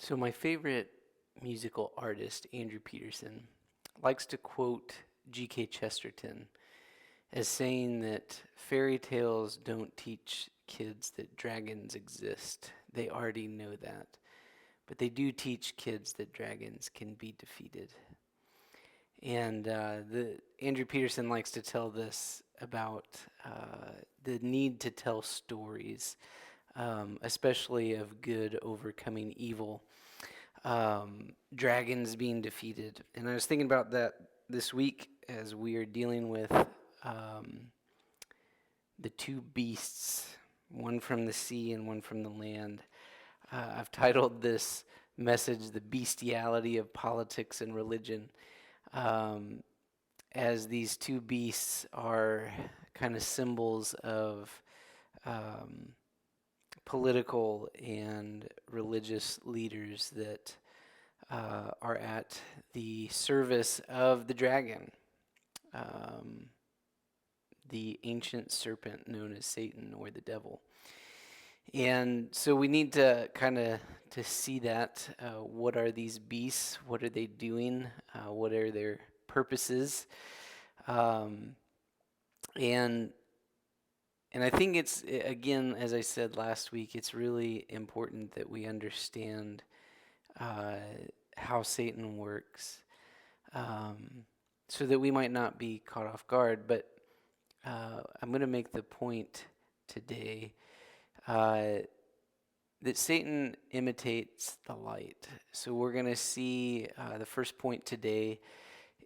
So, my favorite musical artist, Andrew Peterson, likes to quote G.K. Chesterton as saying that fairy tales don't teach kids that dragons exist. They already know that. But they do teach kids that dragons can be defeated. And the Andrew Peterson likes to tell this about the need to tell stories, especially of good overcoming evil, dragons being defeated. And I was thinking about that this week as we are dealing with um, the two beasts, one from the sea and one from the land. I've titled this message, The Bestiality of Politics and Religion, um, as these two beasts are kind of symbols of um, political and religious leaders that are at the service of the dragon, um, the ancient serpent known as Satan or the devil. And so we need to kind of to see that. What are these beasts? What are they doing? What are their purposes? Um, and and I think it's again, as I said last week, it's really important that we understand uh, how Satan works, um, so that we might not be caught off guard. But I'm going to make the point today uh, that Satan imitates the light. So we're going to see the first point today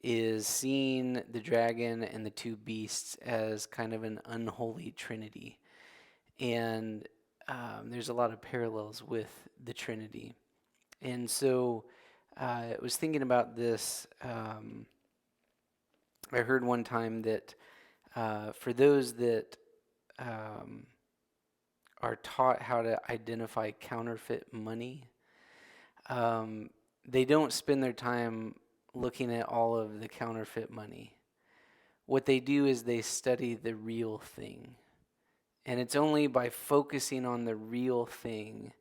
is seeing the dragon and the two beasts as kind of an unholy trinity. And there's a lot of parallels with the Trinity. And so I was thinking about this. I heard one time that for those that um, are taught how to identify counterfeit money, um, they don't spend their time looking at all of the counterfeit money. What they do is they study the real thing. And it's only by focusing on the real thing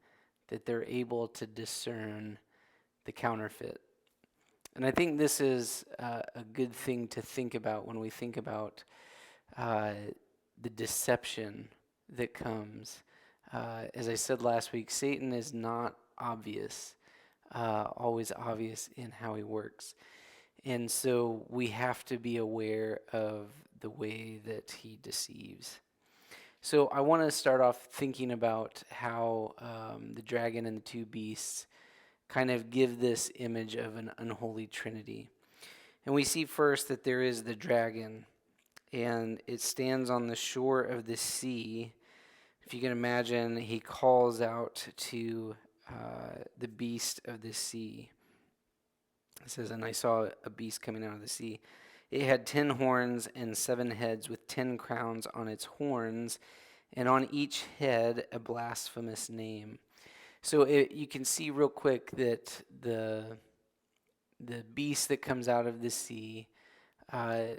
that they're able to discern the counterfeit. And I think this is a good thing to think about when we think about uh, the deception that comes. As I said last week, Satan is not always obvious in how he works. And so we have to be aware of the way that he deceives. So I want to start off thinking about how the dragon and the two beasts kind of give this image of an unholy trinity. And we see first that there is the dragon, and it stands on the shore of the sea. If you can imagine, he calls out to the beast of the sea. It says, "And I saw a beast coming out of the sea. It had 10 horns and 7 heads, with 10 crowns on its horns, and on each head a blasphemous name." So you can see real quick that the beast that comes out of the sea uh,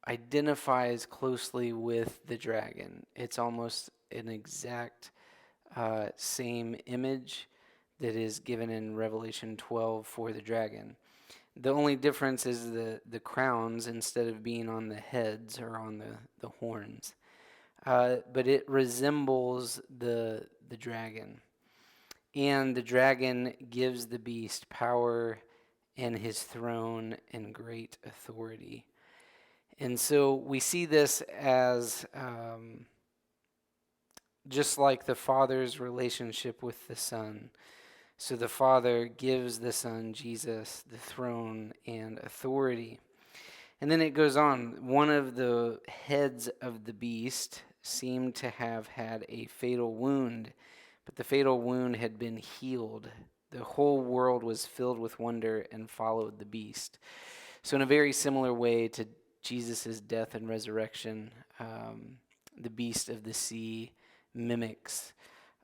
identifies closely with the dragon. It's almost an exact same image that is given in Revelation 12 for the dragon. The only difference is the crowns, instead of being on the heads, are on the horns. But it resembles the dragon. And the dragon gives the beast power and his throne and great authority. And so we see this as just like the Father's relationship with the Son. So the Father gives the Son, Jesus, the throne and authority. And then it goes on. One of the heads of the beast seemed to have had a fatal wound, but the fatal wound had been healed. The whole world was filled with wonder and followed the beast. So in a very similar way to Jesus' death and resurrection, the beast of the sea mimics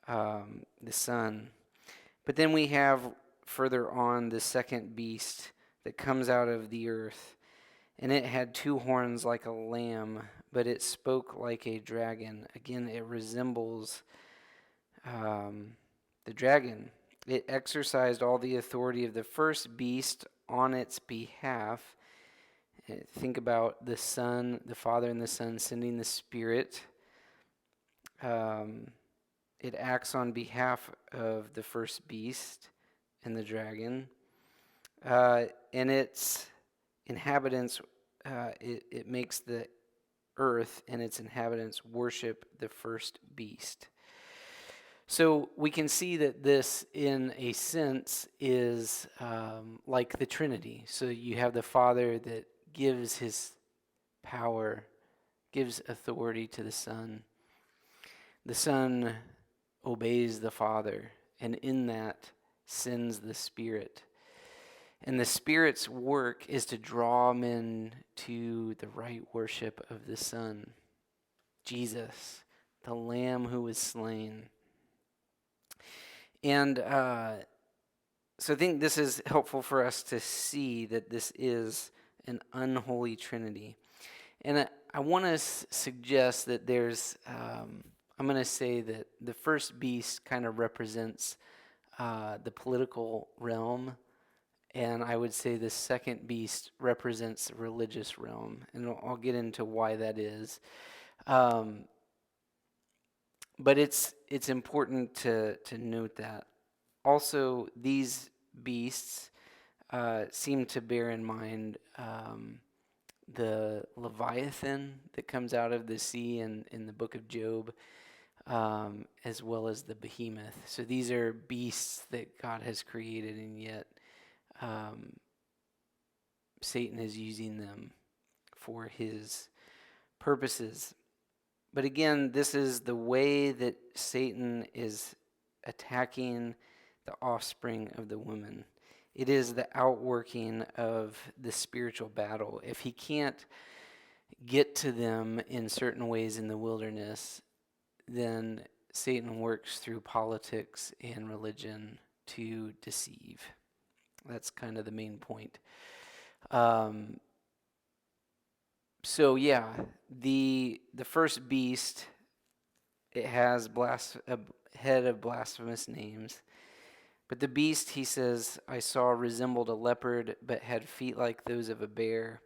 the Son. But then we have further on the second beast that comes out of the earth. And it had 2 horns like a lamb, but it spoke like a dragon. Again, it resembles the dragon. It exercised all the authority of the first beast on its behalf. Think about the Son, the Father and the Son sending the Spirit. It acts on behalf of the first beast and the dragon. And its inhabitants, it makes the earth and its inhabitants worship the first beast. So we can see that this, in a sense, is like the Trinity. So you have the Father that gives his power, gives authority to the Son. The Son obeys the Father, and in that sends the Spirit. And the Spirit's work is to draw men to the right worship of the Son, Jesus, the Lamb who was slain. And so I think this is helpful for us to see that this is an unholy Trinity. And I want to suggest that there's, I'm going to say that the first beast kind of represents the political realm. And I would say the second beast represents the religious realm. And I'll get into why that is. But it's important to note that. Also, these beasts seem to bear in mind the Leviathan that comes out of the sea in the book of Job, as well as the behemoth. So these are beasts that God has created, and yet Satan is using them for his purposes. But again, this is the way that Satan is attacking the offspring of the woman. It is the outworking of the spiritual battle. If he can't get to them in certain ways in the wilderness, then Satan works through politics and religion to deceive. That's kind of the main point. So yeah, the first beast, it has a head of blasphemous names. But the beast, he says, I saw resembled a leopard, but had feet like those of a bear,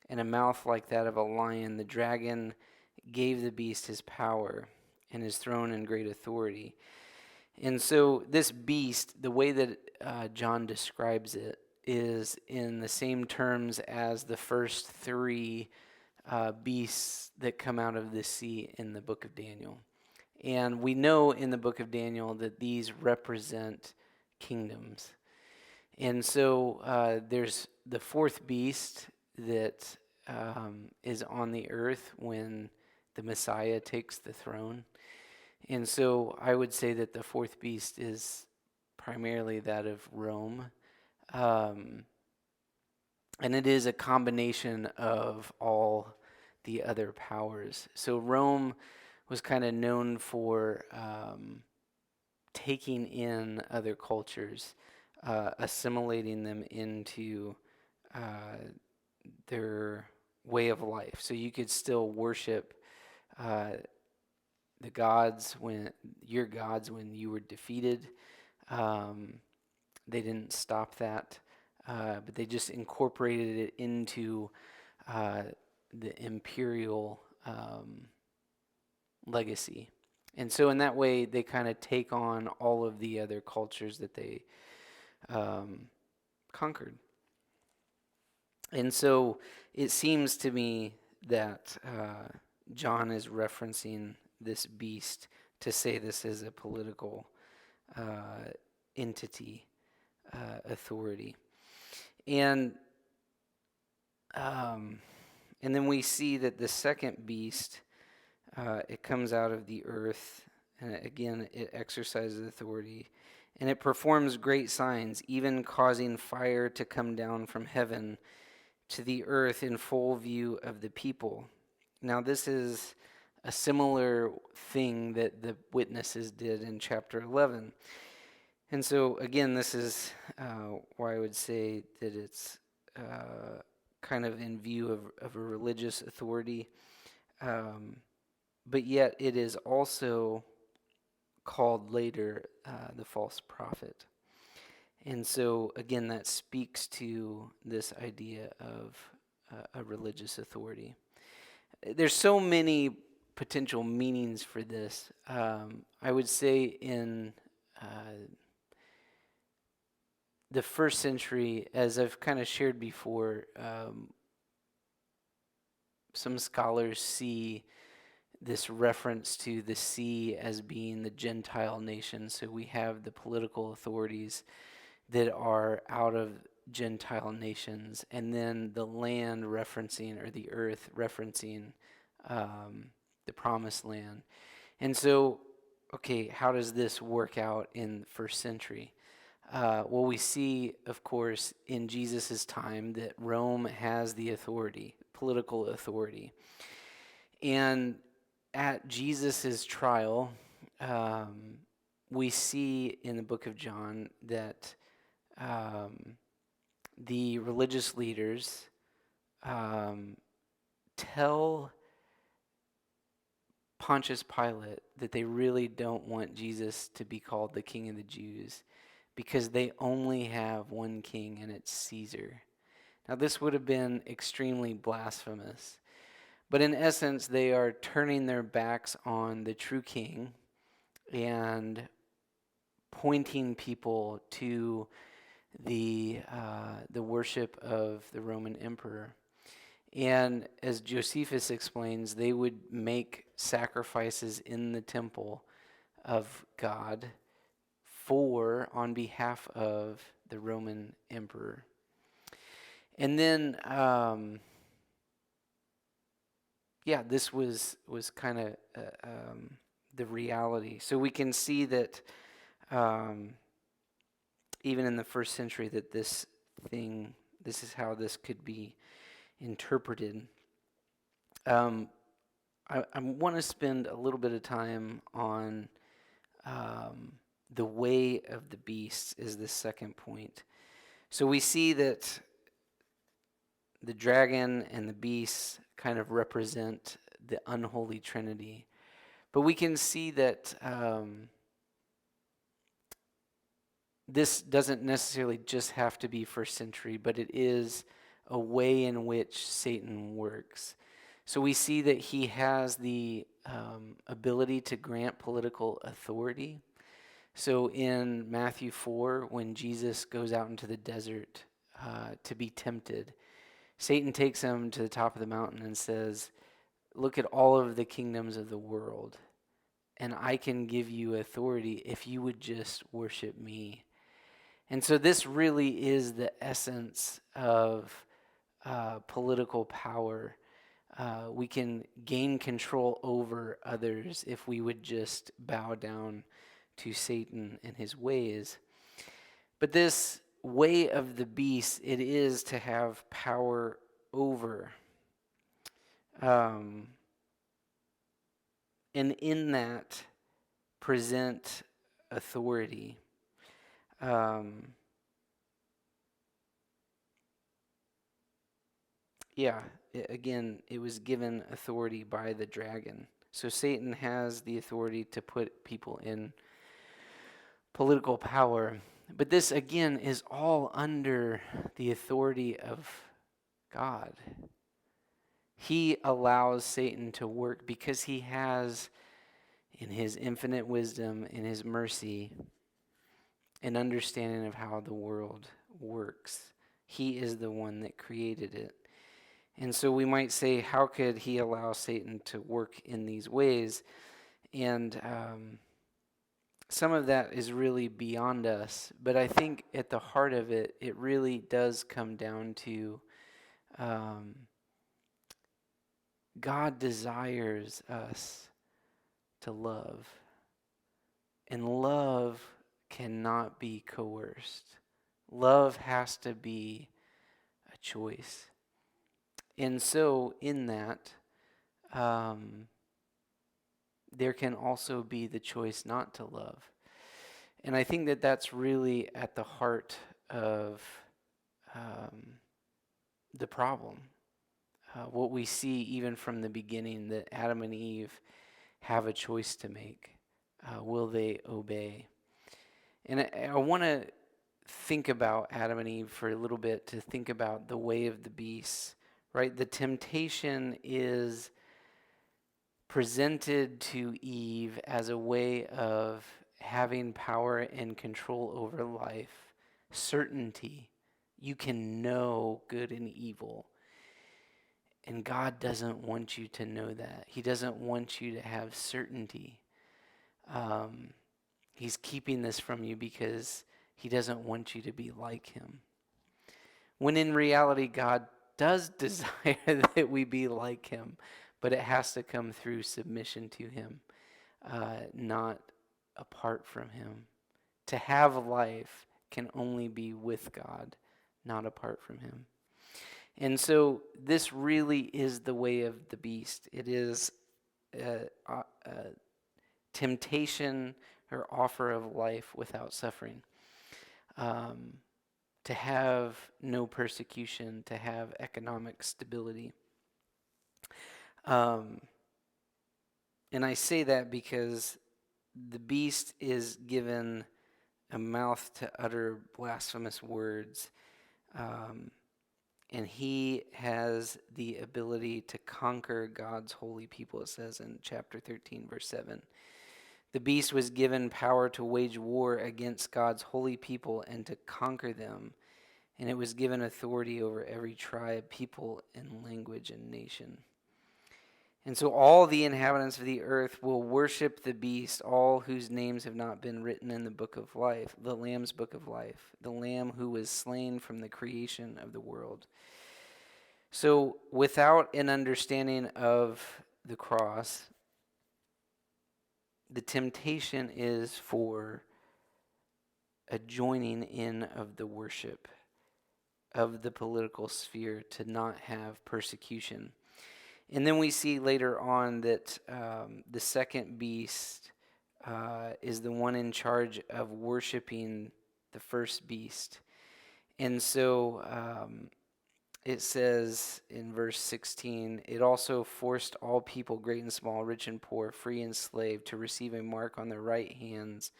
and a mouth like that of a lion. The dragon gave the beast his power and his throne and great authority. And so this beast, the way that John describes it, is in the same terms as the first three beasts that come out of the sea in the book of Daniel. And we know in the book of Daniel that these represent kingdoms. And so there's the fourth beast that is on the earth when the Messiah takes the throne. And so I would say that the fourth beast is primarily that of Rome. And it is a combination of all the other powers. So Rome was kind of known for taking in other cultures, assimilating them into their way of life. So you could still worship the gods when you were defeated. They didn't stop that, but they just incorporated it into the imperial legacy. And so in that way, they kind of take on all of the other cultures that they conquered. And so it seems to me that John is referencing this beast to say this is a political entity, authority. And then we see that the second beast, it comes out of the earth, and again, it exercises authority, and it performs great signs, even causing fire to come down from heaven to the earth in full view of the people. Now, this is a similar thing that the witnesses did in chapter 11. And so, again, this is why I would say that it's kind of in view of a religious authority. But yet it is also called later the false prophet. And so, again, that speaks to this idea of a religious authority. There's so many potential meanings for this. I would say in the first century, as I've kind of shared before, some scholars see this reference to the sea as being the Gentile nation. So we have the political authorities that are out of Gentile nations, and then the land referencing, or the earth referencing, the promised land. And so, okay, how does this work out in the first century? Well, we see, of course, in Jesus' time that Rome has the authority, political authority. And at Jesus' trial, we see in the book of John that the religious leaders tell Pontius Pilate that they really don't want Jesus to be called the King of the Jews because they only have one king, and it's Caesar. Now, this would have been extremely blasphemous, but in essence, they are turning their backs on the true king and pointing people to the worship of the Roman emperor. And as Josephus explains, they would make sacrifices in the temple of God on behalf of the Roman emperor. And then, this was kind of the reality. So we can see that even in the first century, that this is how this could be interpreted. I want to spend a little bit of time on the way of the beast is the second point. So we see that the dragon and the beast kind of represent the unholy trinity. But we can see that this doesn't necessarily just have to be first century, but it is a way in which Satan works. So we see that he has the ability to grant political authority. So in Matthew 4, when Jesus goes out into the desert to be tempted, Satan takes him to the top of the mountain and says, "Look at all of the kingdoms of the world, and I can give you authority if you would just worship me." And so this really is the essence of political power. We can gain control over others if we would just bow down to Satan and his ways. But this way of the beast, it is to have power over. And in that, present authority. Again, it was given authority by the dragon. So Satan has the authority to put people in political power. But this, again, is all under the authority of God. He allows Satan to work because he has, in his infinite wisdom, in his mercy, an understanding of how the world works. He is the one that created it. And so we might say, how could he allow Satan to work in these ways? And some of that is really beyond us. But I think at the heart of it, it really does come down to God desires us to love. And love cannot be coerced. Love has to be a choice. And so in that, there can also be the choice not to love. And I think that that's really at the heart of the problem. What we see even from the beginning, that Adam and Eve have a choice to make. Will they obey? And I want to think about Adam and Eve for a little bit, to think about the way of the beast, right? The temptation is presented to Eve as a way of having power and control over life, certainty. You can know good and evil. And God doesn't want you to know that. He doesn't want you to have certainty. He's keeping this from you because he doesn't want you to be like him. When in reality, God does desire that we be like him, but it has to come through submission to him, not apart from him. To have life can only be with God, not apart from him. And so this really is the way of the beast. It is a temptation or offer of life without suffering. To have no persecution, to have economic stability. And I say that because the beast is given a mouth to utter blasphemous words. And he has the ability to conquer God's holy people, it says in chapter 13, verse 7. The beast was given power to wage war against God's holy people and to conquer them. And it was given authority over every tribe, people, and language and nation. And so all the inhabitants of the earth will worship the beast, all whose names have not been written in the book of life, the Lamb's book of life, the Lamb who was slain from the creation of the world. So without an understanding of the cross, the temptation is for a joining in of the worship of the political sphere, to not have persecution. And then we see later on that the second beast is the one in charge of worshiping the first beast. And so it says in verse 16, it also forced all people, great and small, rich and poor, free and slave, to receive a mark on their right hands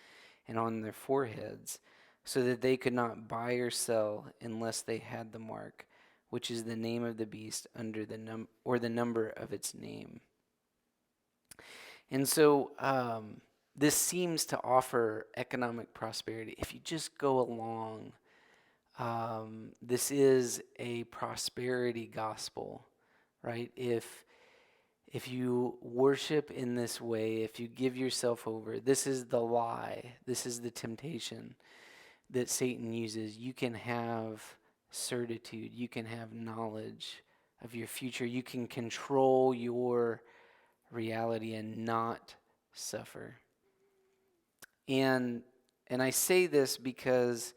and on their foreheads, so that they could not buy or sell unless they had the mark, which is the name of the beast under the the number of its name. And so this seems to offer economic prosperity. If you just go along, this is a prosperity gospel, right? If you worship in this way, if you give yourself over, this is the lie, this is the temptation that Satan uses. You can have certitude, you can have knowledge of your future, you can control your reality and not suffer. And I say this because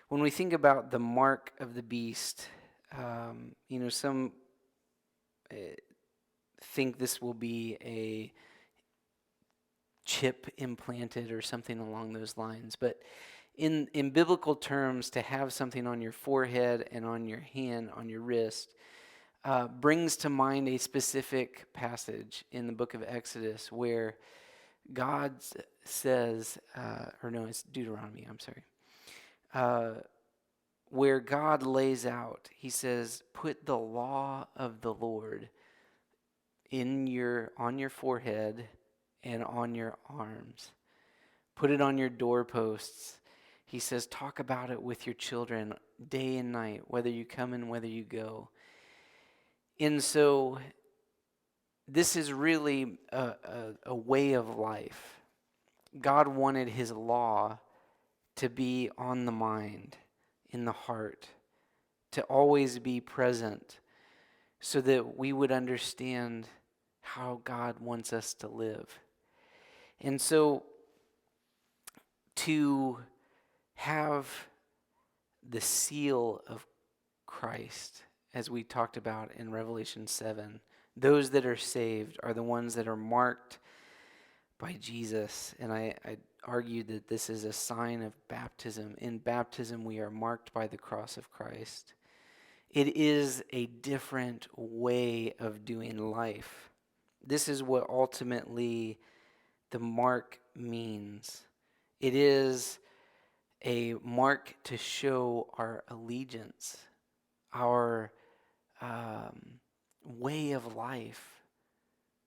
when we think about the mark of the beast, some think this will be a chip implanted or something along those lines. But in biblical terms, to have something on your forehead and on your hand, on your wrist, brings to mind a specific passage in the book of Exodus where God says, it's Deuteronomy, I'm sorry, where God lays out, he says, put the law of the Lord on your forehead and on your arms. Put it on your doorposts. He says, talk about it with your children day and night, whether you come and whether you go. And so this is really a way of life. God wanted his law to be on the mind, in the heart, to always be present, so that we would understand how God wants us to live. And so to have the seal of Christ, as we talked about in Revelation 7, those that are saved are the ones that are marked by Jesus. And I argued that this is a sign of baptism. In baptism, we are marked by the cross of Christ. It is a different way of doing life. This is what ultimately the mark means. It is a mark to show our allegiance, our way of life.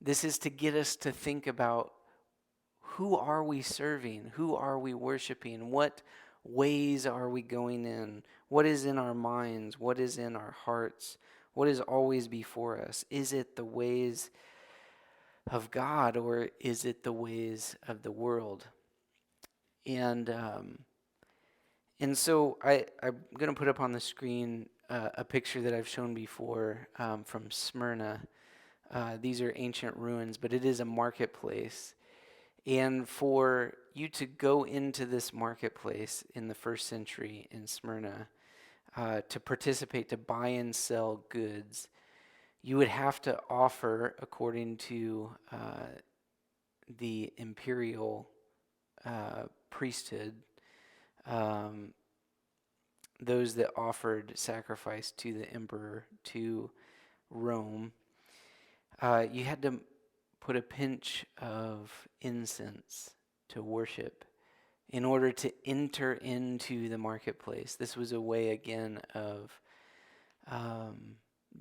This is to get us to think about, who are we serving? Who are we worshiping? What ways are we going in? What is in our minds? What is in our hearts? What is always before us? Is it the ways of God, or is it the ways of the world? And so I'm going to put up on the screen a picture that I've shown before from Smyrna. These are ancient ruins, but it is a marketplace. And for you to go into this marketplace in the first century in Smyrna, to participate, to buy and sell goods, you would have to offer, according to the imperial priesthood, those that offered sacrifice to the emperor, to Rome, you had to put a pinch of incense to worship in order to enter into the marketplace. This was a way, again, of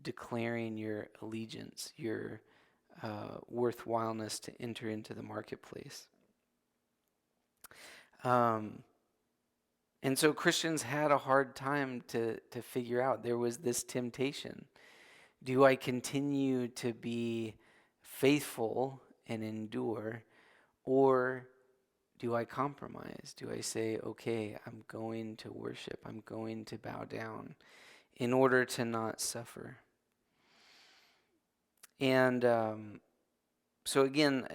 declaring your allegiance, your worthwhileness to enter into the marketplace. And so Christians had a hard time to figure out. There was this temptation. Do I continue to be faithful and endure, or do I compromise? Do I say, okay, I'm going to worship, I'm going to bow down in order to not suffer? And so again,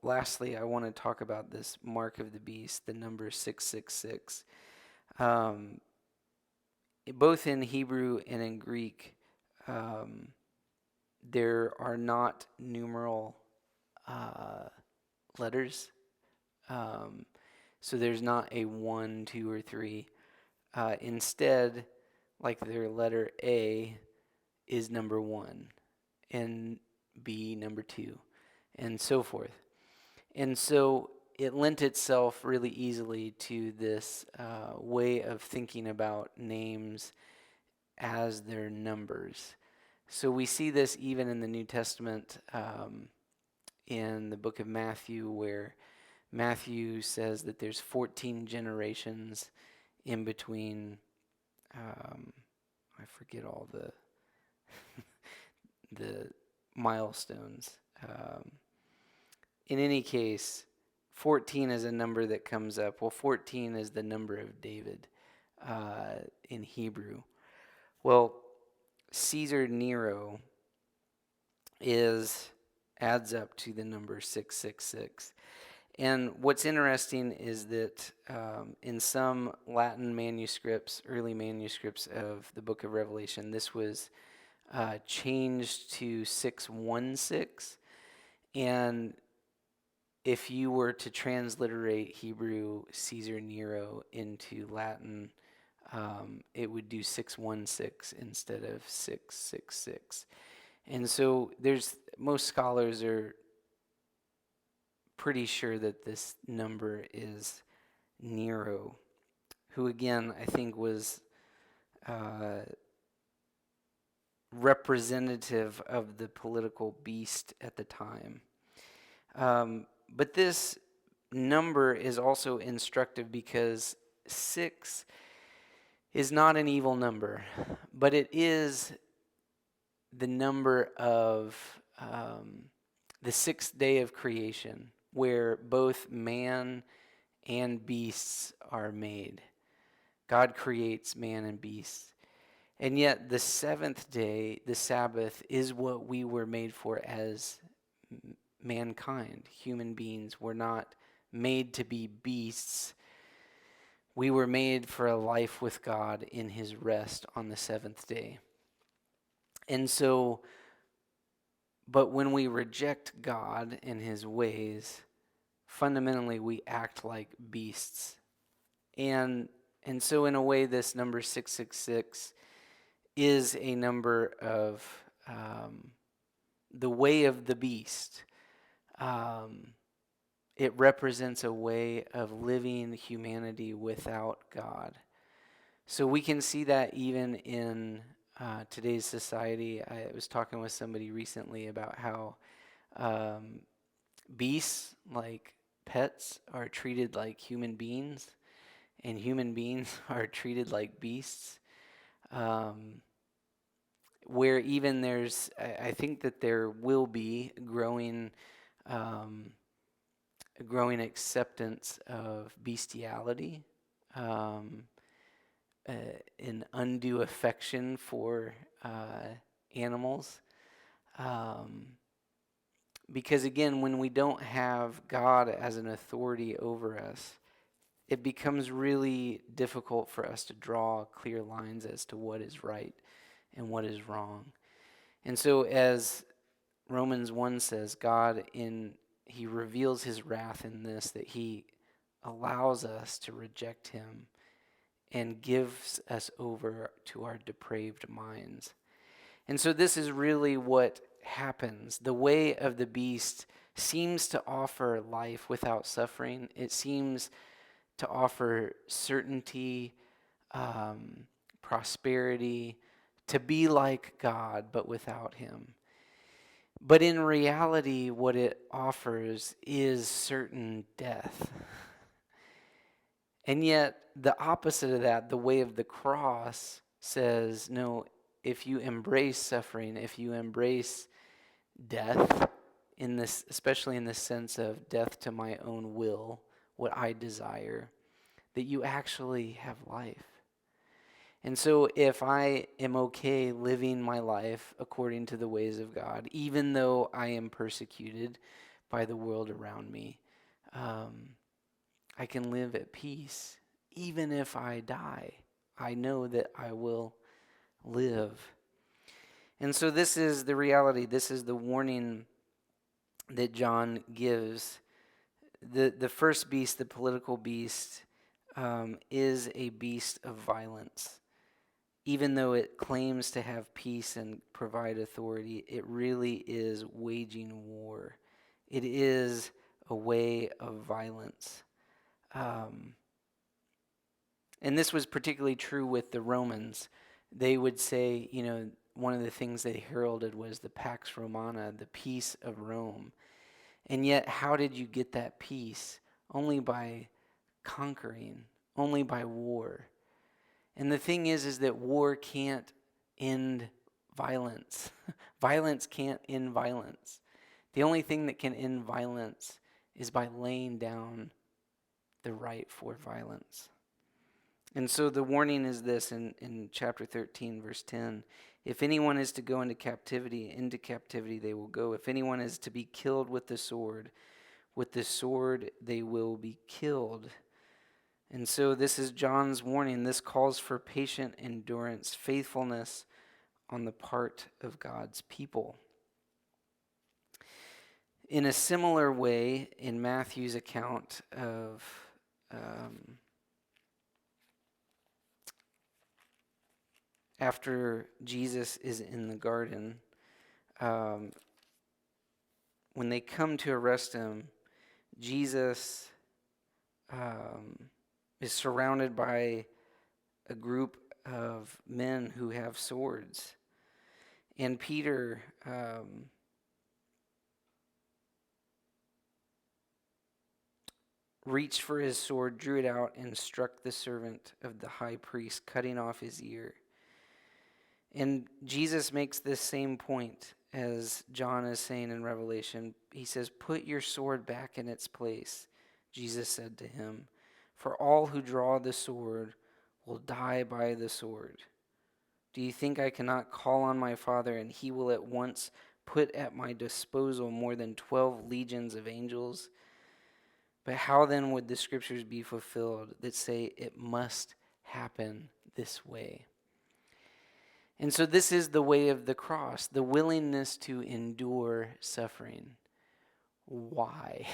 lastly, I want to talk about this mark of the beast, the number 666. Both in Hebrew and in Greek, there are not numeral letters. So there's not a 1, 2, or 3. Instead, like their letter A is number 1, and B number 2, and so forth. And so it lent itself really easily to this way of thinking about names as their numbers. So we see this even in the New Testament, in the book of Matthew, where Matthew says that there's 14 generations in between. I forget all the milestones. In any case, 14 is a number that comes up. Well, 14 is the number of David in Hebrew. Well, Caesar Nero adds up to the number 666. And what's interesting is that in some Latin manuscripts, early manuscripts of the book of Revelation, this was changed to 616. And if you were to transliterate Hebrew Caesar Nero into Latin, it would do 616 instead of 666. And so most scholars are pretty sure that this number is Nero, who again I think was representative of the political beast at the time. But this number is also instructive because 6 is not an evil number, but it is the number of the 6th day of creation, where both man and beasts are made. God creates man and beasts. And yet the 7th day, the Sabbath, is what we were made for as mankind. Human beings were not made to be beasts. We were made for a life with God in his rest on the 7th day. And so, but when we reject God and his ways, fundamentally we act like beasts. And so in a way, this number 666 is a number of the way of the beast. It represents a way of living humanity without God. So we can see that even in today's society. I was talking with somebody recently about how um, beasts, like pets, are treated like human beings, and human beings are treated like beasts. Um, where even I think that there will be um, growing acceptance of bestiality, um, uh, an undue affection for animals. Um, because again, when we don't have God as an authority over us, it becomes really difficult for us to draw clear lines as to what is right and what is wrong. And so, as Romans 1 says, He reveals His wrath in this, that He allows us to reject Him and gives us over to our depraved minds. And so this is really what happens. The way of the beast seems to offer life without suffering. It seems to offer certainty, um, prosperity, to be like God, but without Him. But in reality, what it offers is certain death. And yet, the opposite of that, the way of the cross, says, no, if you embrace suffering, if you embrace death, in this, especially in the sense of death to my own will, what I desire, that you actually have life. And so if I am okay living my life according to the ways of God, even though I am persecuted by the world around me, I can live at peace. Even if I die, I know that I will live. And so this is the reality. This is the warning that John gives. The first beast, the political beast, is a beast of violence. Even though it claims to have peace and provide authority, it really is waging war. It is a way of violence. And this was particularly true with the Romans. They would say, one of the things they heralded was the Pax Romana, the peace of Rome. And yet, how did you get that peace? Only by conquering, only by war. And the thing is that war can't end violence. Violence can't end violence. The only thing that can end violence is by laying down the right for violence. And so the warning is this in chapter 13, verse 10. If anyone is to go into captivity they will go. If anyone is to be killed with the sword they will be killed. And so this is John's warning. This calls for patient endurance, faithfulness on the part of God's people. In a similar way, in Matthew's account of after Jesus is in the garden, when they come to arrest him, Jesus is surrounded by a group of men who have swords. And Peter reached for his sword, drew it out, and struck the servant of the high priest, cutting off his ear. And Jesus makes this same point as John is saying in Revelation. He says, "Put your sword back in its place," Jesus said to him, "for all who draw the sword will die by the sword. Do you think I cannot call on my Father, and he will at once put at my disposal more than 12 legions of angels? But how then would the scriptures be fulfilled that say it must happen this way?" And so this is the way of the cross, the willingness to endure suffering. Why?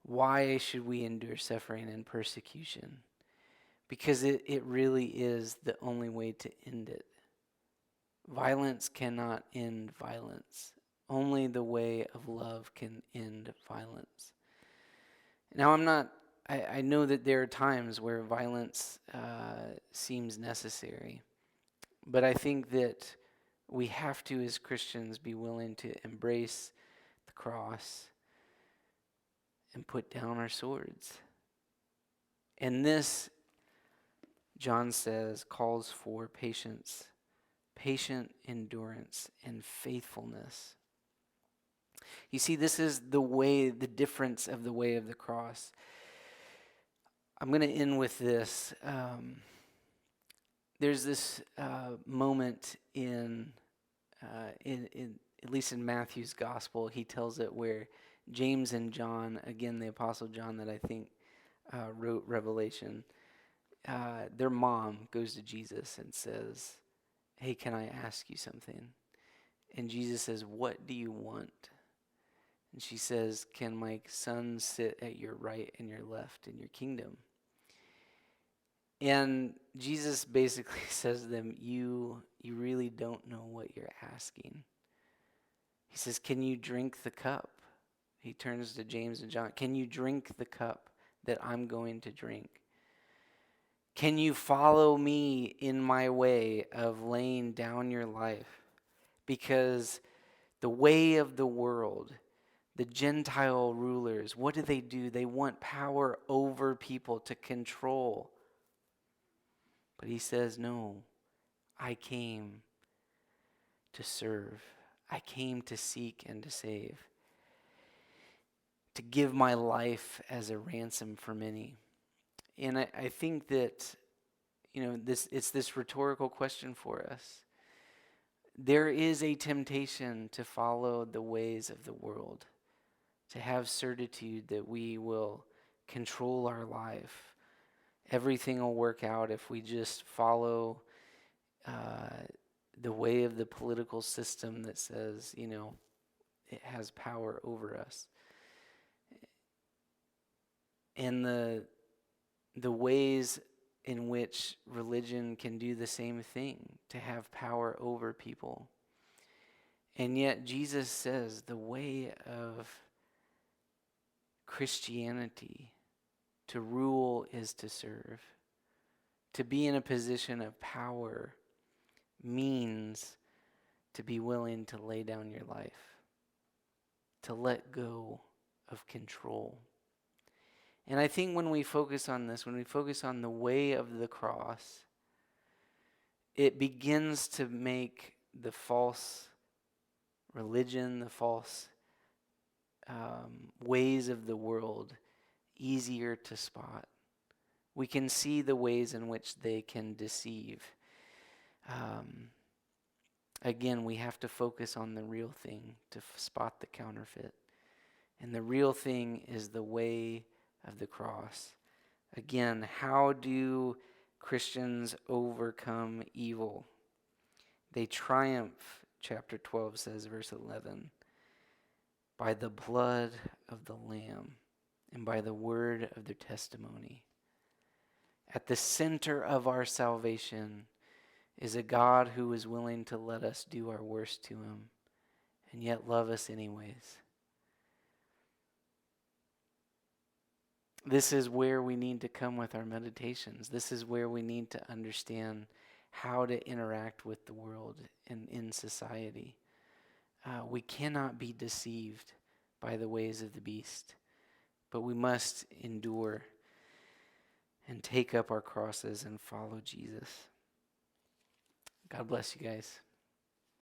Why should we endure suffering and persecution? Because it really is the only way to end it. Violence cannot end violence. Only the way of love can end violence. Now, I know that there are times where violence seems necessary, but I think that we have to, as Christians, be willing to embrace the cross and put down our swords. And this, John says, calls for patience, patient endurance, and faithfulness. You see, this is the difference of the way of the cross. I'm going to end with this. There's this moment in at least in Matthew's gospel, he tells it where James and John, again the Apostle John that I think wrote Revelation, their mom goes to Jesus and says, "Hey, can I ask you something?" And Jesus says, "What do you want?" And she says, "Can my son sit at your right and your left in your kingdom?" And Jesus basically says to them, you really don't know what you're asking. He says, "Can you drink the cup?" He turns to James and John. "Can you drink the cup that I'm going to drink? Can you follow me in my way of laying down your life?" Because the way of the world, the Gentile rulers, what do? They want power over people to control. But he says, "No, I came to serve. I came to seek and to save, to give my life as a ransom for many." And I think that, it's this rhetorical question for us. There is a temptation to follow the ways of the world, to have certitude that we will control our life. Everything will work out if we just follow the way of the political system that says, it has power over us. And the ways in which religion can do the same thing, to have power over people. And yet Jesus says the way of Christianity, to rule is to serve. To be in a position of power means to be willing to lay down your life, to let go of control. And I think when we focus on this, when we focus on the way of the cross, it begins to make the false religion, the false ways of the world easier to spot. We can see the ways in which they can deceive. Again, we have to focus on the real thing to spot the counterfeit. And the real thing is the way of the cross. Again, how do Christians overcome evil? They triumph, chapter 12 says, verse 11, by the blood of the Lamb and by the word of their testimony. At the center of our salvation is a God who is willing to let us do our worst to him and yet love us anyways. This is where we need to come with our meditations. This is where we need to understand how to interact with the world and in society. We cannot be deceived by the ways of the beast, but we must endure and take up our crosses and follow Jesus. God bless you guys.